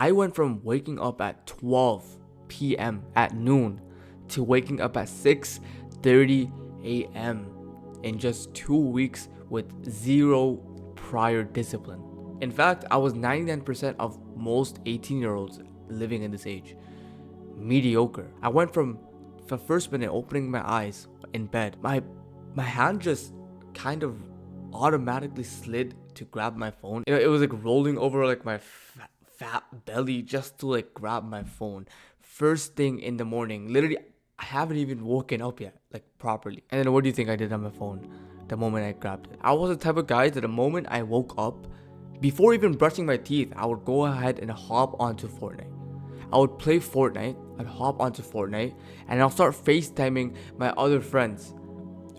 I went from waking up at 12 p.m. at noon to waking up at 6:30 a.m. in just 2 weeks with zero prior discipline. In fact, I was 99% of most 18-year-olds living in this age. Mediocre. I went from the first minute opening my eyes in bed, my hand just kind of automatically slid to grab my phone. It was like rolling over like my fat belly just to like grab my phone. First thing in the morning, literally, I haven't even woken up yet, like properly. And then what do you think I did on my phone the moment I grabbed it? I was the type of guy that the moment I woke up, before even brushing my teeth, I would go ahead and hop onto Fortnite. I would play Fortnite, I'd hop onto Fortnite, and I'll start FaceTiming my other friends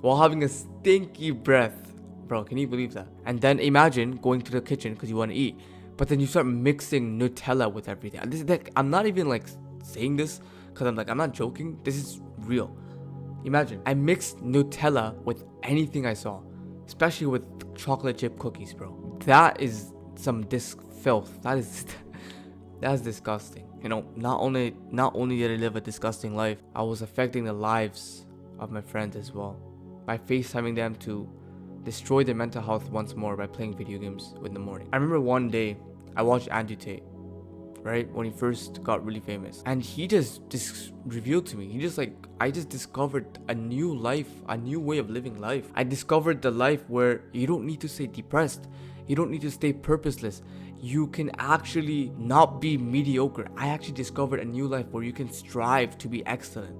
while having a stinky breath. Bro, can you believe that? And then imagine going to the kitchen because you want to eat, but then you start mixing Nutella with everything. And this is like, I'm not even like saying this because I'm not joking. This is real. Imagine, I mixed Nutella with anything I saw, especially with chocolate chip cookies, bro. That is some filth. That's disgusting. You know, not only did I live a disgusting life, I was affecting the lives of my friends as well by FaceTiming them to destroy their mental health once more by playing video games in the morning. I remember one day I watched Andrew Tate, right, when he first got really famous, and he just revealed to me, I just discovered a new life, a new way of living life. I discovered the life where you don't need to stay depressed, you don't need to stay purposeless, you can actually not be mediocre. I actually discovered a new life where you can strive to be excellent,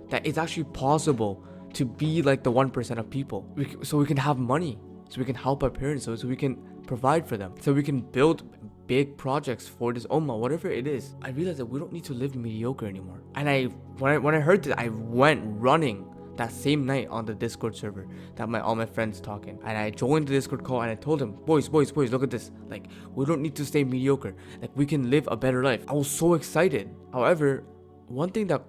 that it's actually possible to be like the 1% of people, so we can have money, so we can help our parents, so we can provide for them, so we can build big projects for this ummah, whatever it is. I realized that we don't need to live mediocre anymore. And when I heard that, I went running that same night on the Discord server that all my friends talking, and I joined the Discord call and I told them, boys, look at this, like, we don't need to stay mediocre, like, we can live a better life. I was so excited. However, one thing that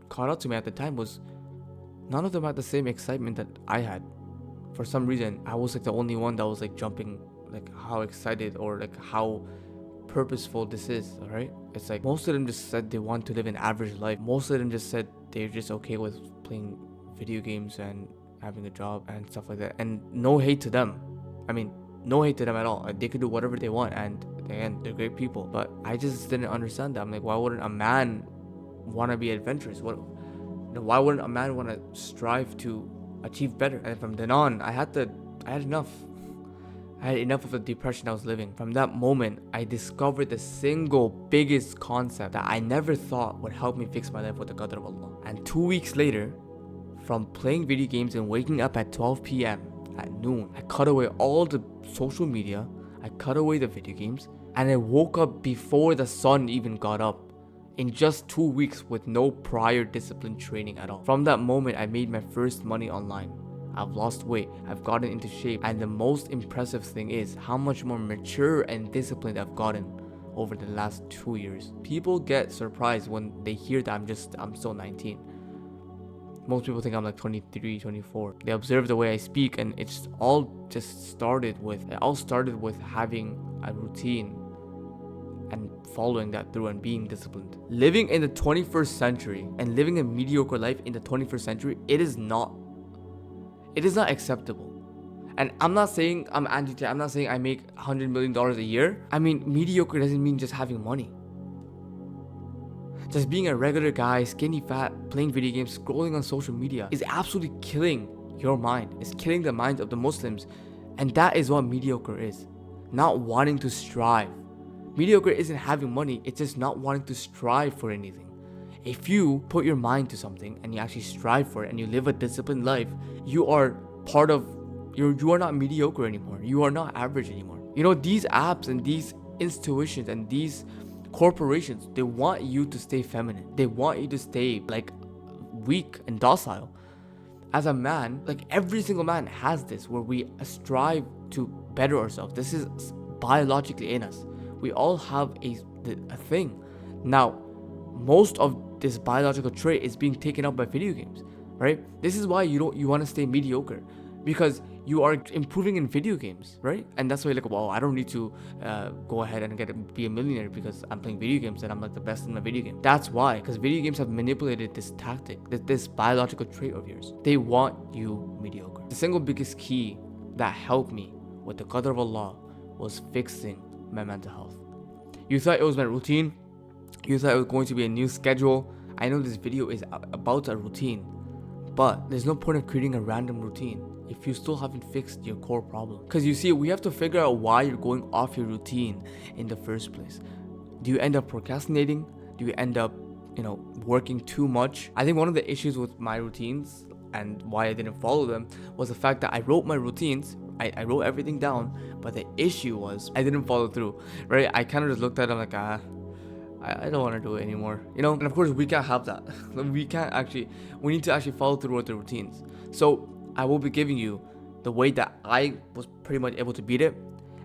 caught up to me at the time was none of them had the same excitement that I had. For some reason, I was like the only one that was like jumping, like how excited or like how purposeful this is, alright? It's like most of them just said they want to live an average life. Most of them just said they're just okay with playing video games and having a job and stuff like that. And no hate to them. I mean, no hate to them at all. They could do whatever they want, and again, they're great people. But I just didn't understand that. I'm like, why wouldn't a man want to be adventurous? Why wouldn't a man want to strive to achieve better? And from then on, I had enough. I had enough of the depression I was living. From that moment, I discovered the single biggest concept that I never thought would help me fix my life with the qadr of Allah. And 2 weeks later, from playing video games and waking up at 12 p.m. at noon, I cut away all the social media, I cut away the video games, and I woke up before the sun even got up. In just 2 weeks with no prior discipline training at all. From that moment, I made my first money online. I've lost weight, I've gotten into shape, and the most impressive thing is how much more mature and disciplined I've gotten over the last 2 years. People get surprised when they hear that I'm still 19. Most people think I'm like 23, 24. They observe the way I speak, and it all started with having a routine and following that through and being disciplined. Living in the 21st century and living a mediocre life in the 21st century, it is not acceptable. And I'm not saying I'm anti-tech. I'm not saying I make $100 million a year. I mean, mediocre doesn't mean just having money. Just being a regular guy, skinny, fat, playing video games, scrolling on social media is absolutely killing your mind. It's killing the minds of the Muslims. And that is what mediocre is. Not wanting to strive. Mediocre isn't having money, it's just not wanting to strive for anything. If you put your mind to something and you actually strive for it and you live a disciplined life, you are not mediocre anymore. You are not average anymore. You know, these apps and these institutions and these corporations, they want you to stay feminine. They want you to stay like weak and docile. As a man, like every single man has this where we strive to better ourselves. This is biologically in us. We all have a thing. Now, most of this biological trait is being taken up by video games, right? This is why you want to stay mediocre, because you are improving in video games, right? And that's why you're like, wow, I don't need to go ahead and be a millionaire because I'm playing video games and I'm like the best in my video game. That's why, because video games have manipulated this tactic, this biological trait of yours. They want you mediocre. The single biggest key that helped me with the qadr of Allah was fixing my mental health. You thought it was my routine. You thought it was going to be a new schedule. I know this video is about a routine, but there's no point of creating a random routine if you still haven't fixed your core problem. Because you see, we have to figure out why you're going off your routine in the first place. Do you end up procrastinating? Do you end up, working too much? I think one of the issues with my routines and why I didn't follow them was the fact that I wrote my routines. I wrote everything down, but the issue was I didn't follow through, right? I kind of just looked at it, I'm like, I don't want to do it anymore, And of course, we can't have that. We need to actually follow through with the routines. So I will be giving you the way that I was pretty much able to beat it.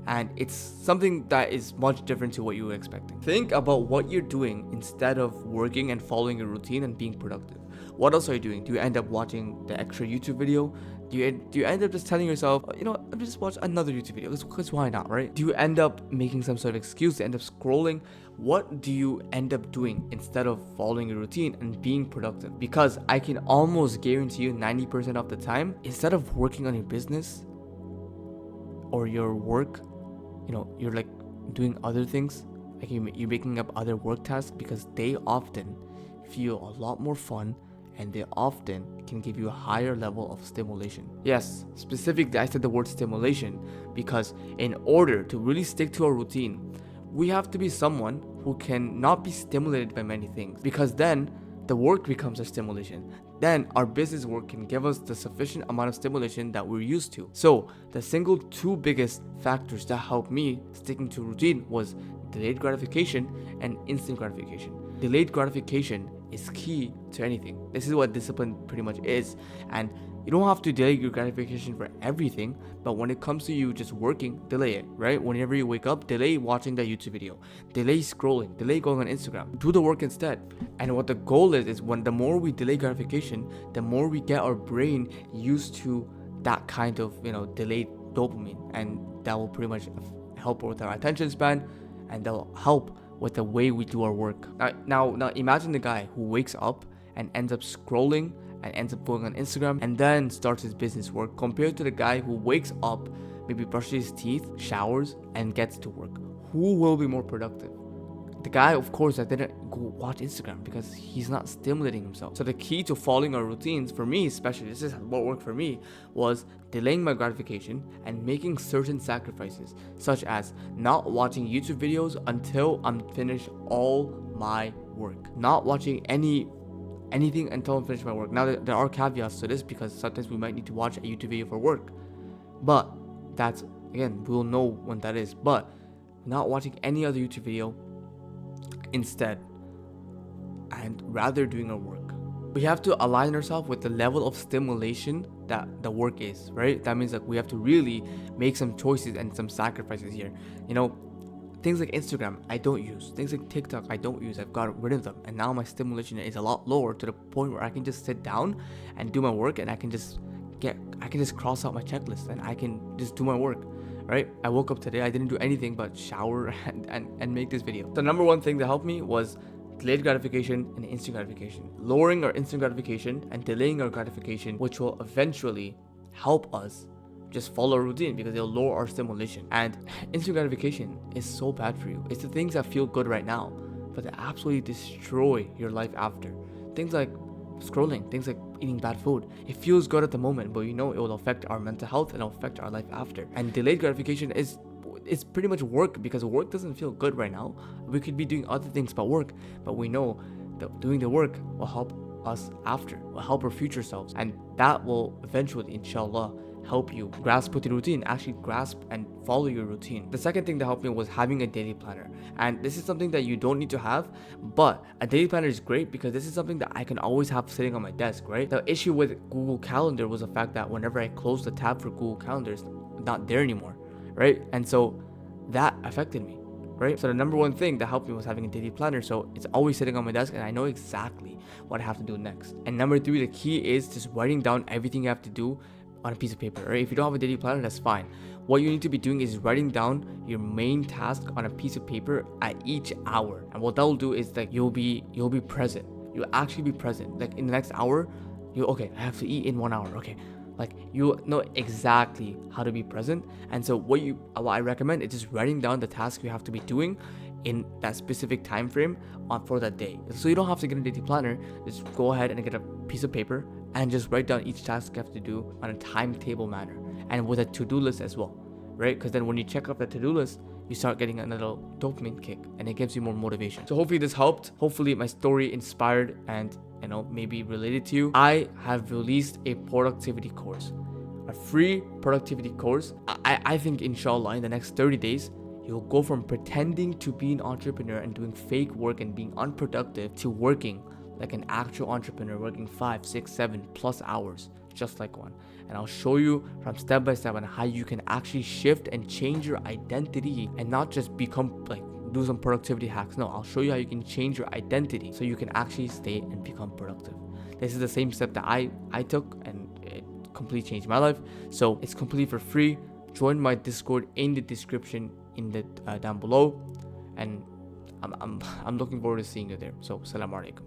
And it's something that is much different to what you were expecting. Think about what you're doing instead of working and following your routine and being productive. What else are you doing? Do you end up watching the extra YouTube video? Do you end up just telling yourself, I'll just watch another YouTube video? Because why not, right? Do you end up making some sort of excuse to end up scrolling? What do you end up doing instead of following your routine and being productive? Because I can almost guarantee you 90% of the time, instead of working on your business or your work, you're like doing other things. Like you're making up other work tasks because they often feel a lot more fun and they often can give you a higher level of stimulation. Yes, specifically I said the word stimulation because in order to really stick to a routine, we have to be someone who can not be stimulated by many things, because then the work becomes a stimulation. Then our business work can give us the sufficient amount of stimulation that we're used to. So the single two biggest factors that helped me sticking to routine was delayed gratification and instant gratification. Delayed gratification is key to anything. This is what discipline pretty much is. And you don't have to delay your gratification for everything, but when it comes to you just working, delay it, right? Whenever you wake up, delay watching that YouTube video, delay scrolling, delay going on Instagram, do the work instead. And what the goal is when the more we delay gratification, the more we get our brain used to that kind of, delayed dopamine. And that will pretty much help with our attention span, and that will help with the way we do our work. Now imagine the guy who wakes up and ends up scrolling and ends up going on Instagram and then starts his business work, compared to the guy who wakes up, maybe brushes his teeth, showers, and gets to work. Who will be more productive? The guy, of course, that didn't go watch Instagram because he's not stimulating himself. So the key to following our routines, for me especially, this is what worked for me, was delaying my gratification and making certain sacrifices, such as not watching YouTube videos until I'm finished all my work. Not watching anything until I'm finished my work. Now, there are caveats to this because sometimes we might need to watch a YouTube video for work. But that's, again, we'll know when that is. But not watching any other YouTube video instead, and rather doing our work. We have to align ourselves with the level of stimulation that the work is, right? That means that we have to really make some choices and some sacrifices here. Things like Instagram, I don't use. Things like TikTok, I don't use. I've got rid of them. And now my stimulation is a lot lower, to the point where I can just sit down and do my work, and I can just cross out my checklist and I can just do my work, right? I woke up today, I didn't do anything but shower and make this video. The number one thing that helped me was delayed gratification and instant gratification. Lowering our instant gratification and delaying our gratification, which will eventually help us just follow a routine because it'll lower our stimulation. And instant gratification is so bad for you. It's the things that feel good right now, but they absolutely destroy your life after. Things like scrolling, things like eating bad food. It feels good at the moment, but it will affect our mental health and it'll affect our life after. And delayed gratification it's pretty much work, because work doesn't feel good right now. We could be doing other things but work, but we know that doing the work will help us after, will help our future selves, and that will eventually, inshallah, help you grasp with the routine, actually grasp and follow your routine. The second thing that helped me was having a daily planner. And this is something that you don't need to have, but a daily planner is great because this is something that I can always have sitting on my desk, right? The issue with Google Calendar was the fact that whenever I closed the tab for Google Calendar, it's not there anymore, right? And so that affected me, right? So the number one thing that helped me was having a daily planner. So it's always sitting on my desk and I know exactly what I have to do next. And number three, the key is just writing down everything you have to do on a piece of paper, right? If you don't have a daily planner, that's fine. What you need to be doing is writing down your main task on a piece of paper at each hour. And what that will do is that you'll be present. You'll actually be present. Like in the next hour, okay, I have to eat in 1 hour. Okay. Like you know exactly how to be present. And so what I recommend is just writing down the task you have to be doing in that specific time frame for that day. So you don't have to get a daily planner. Just go ahead and get a piece of paper and just write down each task you have to do on a timetable manner and with a to-do list as well, right? Because then when you check off the to-do list, you start getting a little dopamine kick and it gives you more motivation. So hopefully this helped. Hopefully my story inspired and maybe related to you. I have released a productivity course, a free productivity course. I think inshallah in the next 30 days, you'll go from pretending to be an entrepreneur and doing fake work and being unproductive to working like an actual entrepreneur, working 5, 6, 7+ hours, just like one. And I'll show you from step by step on how you can actually shift and change your identity and not just become like do some productivity hacks. No, I'll show you how you can change your identity so you can actually stay and become productive. This is the same step that I took and it completely changed my life. So it's completely for free. Join my Discord in the description in the down below, and I'm looking forward to seeing you there. So, Assalamu alaikum.